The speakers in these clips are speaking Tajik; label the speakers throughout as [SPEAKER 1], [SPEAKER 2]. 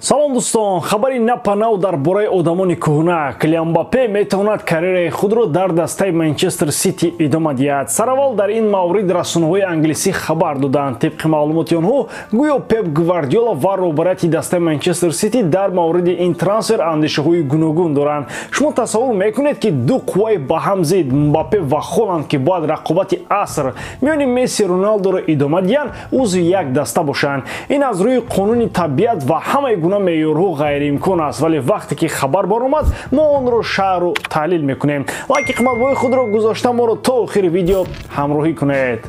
[SPEAKER 1] салом дӯстон, хабари напанав дар бораи одамони кӯҳна. Килиан Мбаппе метавонад карьераи худро дар дастаи Манчестер Сити идома диҳад. Сараввал дар ин маврид расонаҳои англисӣ хабар доданд. Тибқи маълумоти онҳо, гӯё Пеп Гвардиола ва роҳбарияти дастаи Манчестер Сити дар мавриди ин трансфер андешаҳои гуногун доранд. Шумо тасаввур мекунед ки ду қувваи ба ҳам зид, Мбаппе ва Холланд, ки бояд рақобати аср миёни Месси Роналдоро идома диҳанд, узви як даста бошанд. Ин аз рӯи қонуни табиат ва ҳамаи гуна меъёрҳо ғайриимкон аст, вале вақте ки хабар баромад, мо онро шарҳу таҳлил мекунем. Лайки қиматбои худро гузошта моро то охири видео ҳамроҳӣ кунед.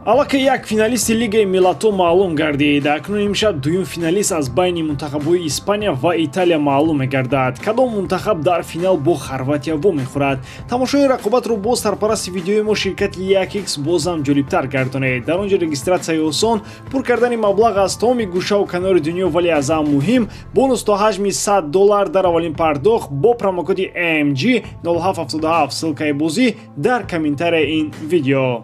[SPEAKER 1] Аллакай як финалисти Лигаи Миллатҳо маълум гардид. Акнун имшаб дуюм финалист аз байни мунтахабҳои Испания ва Италия маълум мегардад. Кадом мунтахаб дар финал бо Хорватия вомехӯрад? Тамошои рақобатро бо сарпарасти видеои мо ширкати 1x бозам ҷолибтар гардонед. Дар он ҷо регистратсияи осон, пур кардани маблағ аз тамоми гӯшаву канори дунё, вале аз ҳам муҳим, бонус то ҳаҷми $100 дар аввалин пардохт бо промокоди AMG 0777 ссилкаи бозӣ дар комментарияи ин видео.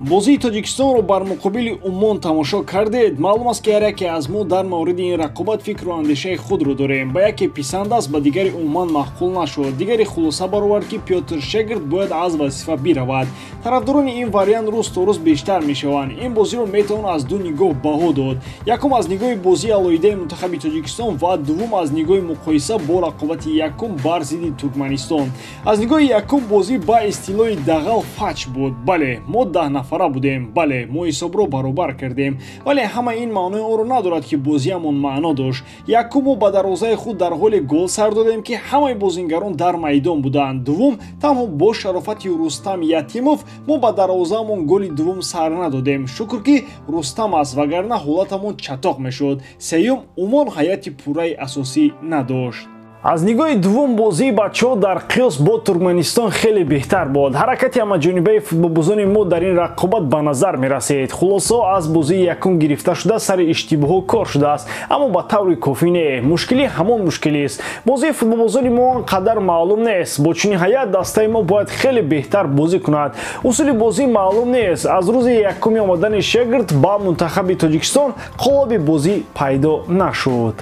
[SPEAKER 1] бозии Тоҷикистонро бар муқобили Умон тамошо кардед? Маълум аст ки ҳар яке аз мо дар мавриди ин рақобат фикру андешаи худро дорем. Ба яке писанд аст, ба дигари умуман маъқул нашуд. Дигаре хулоса баровард ки Пётр Шегирд бояд аз вазифа биравад. Тарафдорони ин вариант рӯз то рӯз бештар мешаванд. Ин бозиро метавон аз ду нигоҳ баҳо дод. Якум аз нигоҳи бозии алоҳидаи мунтахаби Тоҷикистон ва дуввум аз нигоҳи муқоиса бо рақобати якум бар зидди Туркманистон. Аз нигоҳи якум бозӣ ба истилои дағал фач буд. Бале, мо 10 нафара будем. Бале, мо ҳисобро баробар кардем. Вале ҳама ин маънои онро надорад ки бозиамон маъно дошт. Якум мо ба дарвозаи худ дар ҳоли гол сар додем ки ҳамаи бозингарон дар майдон буданд. Дуввум, танҳо бо шарофати Рустам Ятимов мо ба дарвозаамон голи дуввум сар надодем. Шукр ки Рустам аст, вагарна ҳолатамон чатоқ мешуд. Сеюм, Умон ҳайати пурраи асосӣ надошт. Аз нигоҳи дуввум бозии бачаҳо дар қиёс бо Туркманистон хеле беҳтар буд. Ҳаракати ҳамаҷонибаи футболбозони мо дар ин рақобат ба назар мерасед. Хулосо, аз бозии якум гирифта шуда сари иштибоҳҳо кор шудааст, аммо ба таври кофӣ не. Мушкилӣ ҳамон мушкилист. Бозии футболбозони мо он қадар маълум нест. Бо чунин ҳайат дастаи мо бояд хеле беҳтар бозӣ кунад. Усули бозӣ маълум нест. Аз рӯзи якуми омадани Шегирд ба мунтахаби Тоҷикистон қолоби бозӣ пайдо нашуд.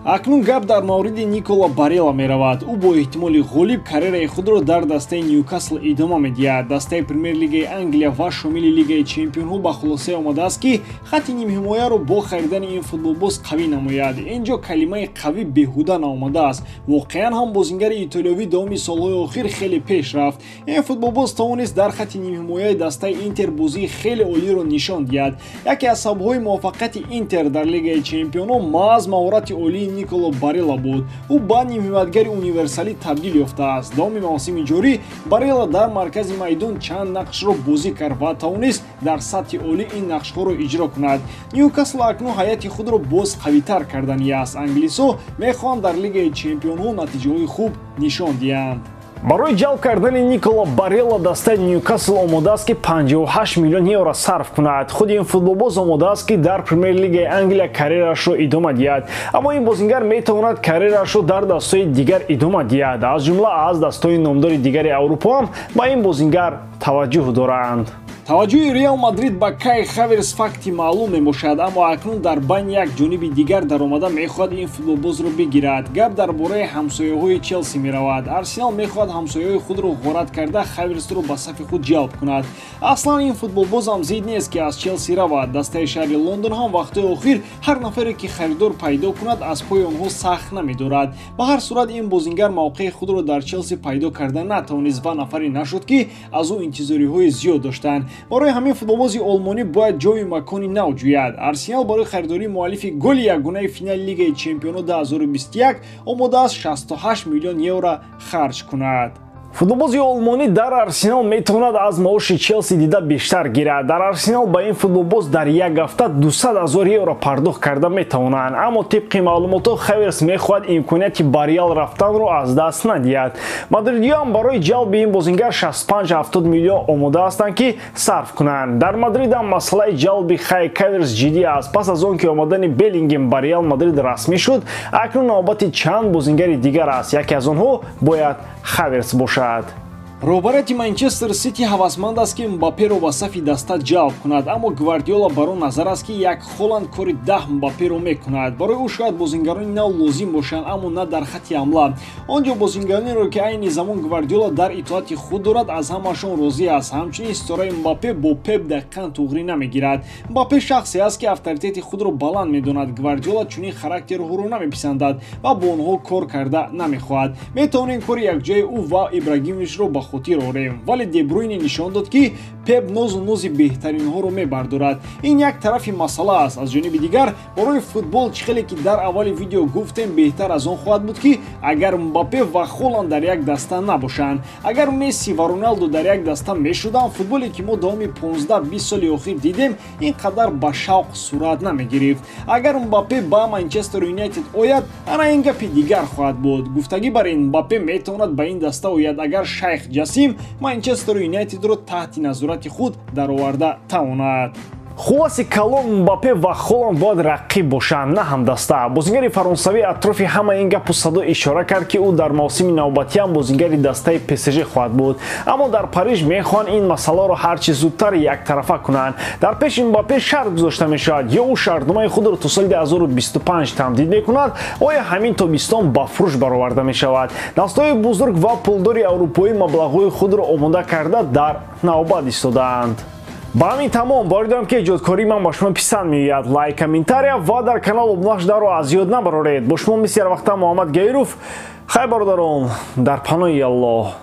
[SPEAKER 1] Акнун гап дар мавриди Никола Барела меравад. Ӯ бо эҳтимоли ғолиб карьераи худро дар дастаи Ньюкасл идома медиҳад. Дастаи Премер-лигаи Англия ва шомили Лигаи Чемпионҳо ба хулосае омадааст ки хатти нимҳимояро бо харидани ин футболбоз қавӣ намояд. Ин ҷо калимаи қавӣ беҳуда наомадааст. Воқеан ҳам бозингари итолиёвӣ давоми солҳои охир хеле пеш рафт. Ин футболбоз тавонист дар хатти нимҳимояи дастаи Интер бозии хеле олиро нишон диҳад. Яке аз сабабҳои муваффақияти Интер дар Лигаи Чемпионҳо маҳз маҳорати олии Никола Барела буд. Ӯ ба нимҳиматгари универсалӣ табдил ёфтааст. Давоми мавсими ҷорӣ Барела дар маркази майдон чанд нақшро бозӣ кард ва тавонист дар сатҳи олӣ ин нақшҳоро иҷро кунад. Ньюкасл акнун ҳайати худро боз қавитар кардани аст. Англисо мехоҳанд дар Лигаи Чемпионҳо натиҷаҳои хуб нишон диҳанд. Барои ҷалб кардани Никола Барела дастаи Ньюкасл омодааст ки 58 миллион евро сарф кунад. Худи ин футболбоз омодааст ки дар Премер-лигаи Англия карьерашро идома диҳад. Аммо ин бозингар метавонад карьерашро дар дастаҳои дигар идома диҳад. Аз ҷумла аз дастаҳои номдори дигари Аврупо ҳам ба ин бозингар таваҷҷӯҳ доранд. таваҷҷӯҳи Реал Мадрид ба Кай Хаверс факти маълум мебошад, аммо акнун дар байни як ҷониби дигар даромада мехоҳад ин футболбозро бигирад. Гап дар бораи ҳамсояҳои Челси меравад. Арсенал мехоҳад ҳамсояҳои худро ғорат карда Хаверсро ба сафи худ ҷалб кунад. Аслан ин футболбоз ҳам зид нест ки аз Челси равад. Дастаи шаҳри Лондон ҳам вақтҳои охир ҳар нафаре ки харидор пайдо кунад аз пои онҳо сахт намедорад. Ба ҳар сурат ин бозингар мавқеи худро дар Челси пайдо карда натавонист ва нафаре нашуд ки аз ӯ интизориҳои зиёд доштанд. Барои ҳамин футболбози олмонӣ бояд ҷою макони нав ҷӯяд. Арсенал барои харидории муаллифи голи ягонаи финали Лигаи Чемпионҳо 2021 омодааст 68 миллион евро харҷ кунад. Футболбози олмонӣ дар Арсенал метавонад аз маоши Челси дида бештар гирад. Дар Арсенал ба ин футболбоз дар як ҳафта 200 000 евро пардохт карда метавонанд. Аммо тибқи маълумото Хаверс мехоҳад имконияти ба Реал рафтанро аз даст надиҳад. Мадридиё ҳам барои ҷалби ин бозингар 65-70 миллион омода ҳастанд ки сарф кунанд. Дар Мадрид ҳам масъалаи ҷалби Кай Хаверс ҷиддӣ аст. Пас аз он ки омадани Беллингем ба Реал Мадрид расмӣ шуд, акнун навбати чанд бозингари дигар аст. Яке аз онҳо бояд Хаверс бошад. роҳбарияти Манчестер Сити ҳавасманд аст ки Мбапперо ба сафи даста ҷалб кунад, аммо Гвардиола бар он назар аст ки як Холланд кори 10 Мбапперо мекунад. Барои ӯ шояд бозингарони нав лозим бошанд, аммо на дар хатти ҳамла. Он ҷо бозингаронеро ки айни замон Гвардиола дар итоати худ дорад, аз ҳамаашон розӣ аст. ҳамчунин истораи Мбаппе бо Пеп дақиқан туғрӣ намегирад. Мбаппе шахсе аст ки авторитети худро баланд медонад. Гвардиола чунин характерҳоро намеписандад ва бо онҳо кор карда намехоҳад. метавонем кори якҷояи ӯ ва Ибрагимовичро ба хотир орем, вале Де Брюйне нишон дод ки Пеп нозу нози беҳтаринҳоро мебардорад. ин як тарафи масъала аст. аз ҷониби дигар борои футбол чӣ хеле ки дар аввали видео гуфтем, беҳтар аз он хоҳад буд ки агар Мбаппе ва Холланд дар як даста набошанд. агар Месси ва Роналду дар як даста мешуданд, футболе ки мо давоми 15-20 соли охир дидем ин қадар ба шавқ сурат намегирифт. агар Мбаппе ба Манчестер Юнайтед ояд, ана ин гапи дигар хоҳад буд. гуфтагӣ бар ин Мбаппе метавонад ба ин даста ояд агар Шайх Ҷасим Манчестер Юнайтедро таҳти назорати худ дароварда тавонад. хулоси калон Мбаппе ва Холланд бояд рақиб бошанд, на ҳамдаста. бозингари фаронсавӣ атрофи ҳама ин гапу садо ишора кард ки ӯ дар мавсими навбатиам бозингари дастаи ПСЖ хоҳад буд, аммо дар Париж мехоҳанд ин масъаларо ҳарчи зудтар яктарафа кунанд. дар пеши Мбаппе шарт гузошта мешавад: ё ӯ шартномаи худро то соли 2025 тамдид мекунад, оё ҳамин тобистон ба фурӯш бароварда мешавад. дастаҳои бузург ва пулдори аврупоӣ маблағҳои худро омода карда дар навбат истодаанд. ба ҳамин тамом бори дорам ки эҷодкории ман ба шумо писанд меояд. лайк, комментария ва дар канал обуна шуданро аз ёд набароред. бо шумо мисли ҳар вақта Муҳаммад Гайров. хай бародарон, дар паноҳи Аллоҳ.